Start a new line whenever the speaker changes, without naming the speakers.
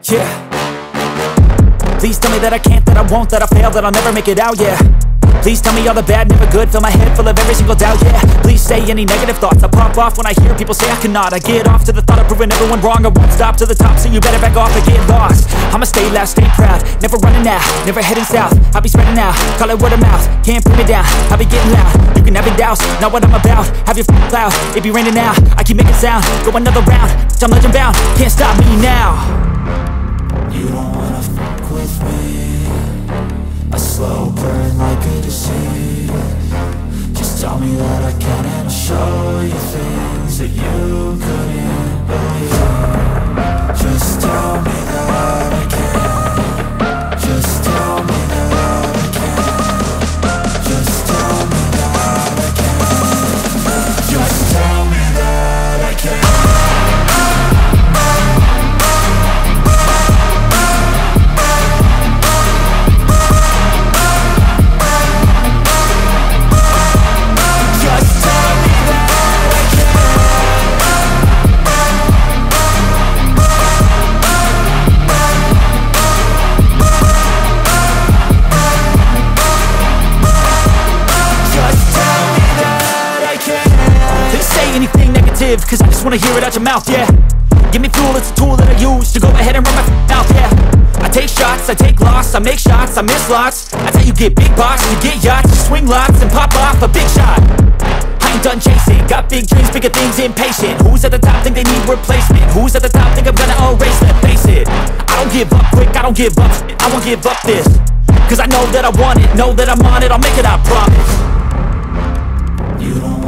Yeah. Please tell me that I can't, that I won't, that I fail, that I'll never make it out, yeah. Please tell me all the bad, never good, fill my head full of every single doubt, yeah. Please say any negative thoughts, I pop off when I hear people say I cannot. I get off to the thought of proving everyone wrong, I won't stop to the top, so you better back off and get lost. I'ma stay loud, stay proud, never running out, never heading south. I'll be spreading out, call it word of mouth, can't put me down, I'll be getting loud. You can have your doubts, not what I'm about, have your cloud, it be raining now. I keep making sound, go another round, I'm legend bound, can't stop me now.
You don't wanna fuck with me, a slow burn like a disease. Just tell me that I can and I'll show you things that you couldn't believe. Just tell me that I can. Just tell me that I can. Just tell me that I can. Just tell me that I can.
Cause I just wanna hear it out your mouth, yeah. Give me fuel, it's a tool that I use to go ahead and run my mouth, yeah. I take shots, I take loss, I make shots, I miss lots. That's how you get big box, you get yachts, you swing lots and pop off a big shot. I ain't done chasing, got big dreams, bigger things, impatient. Who's at the top think they need replacement? Who's at the top think I'm gonna erase them? Face it, I don't give up quick, I don't give up shit, I won't give up this. Cause I know that I want it, know that I'm on it, I'll make it, I promise.
You don't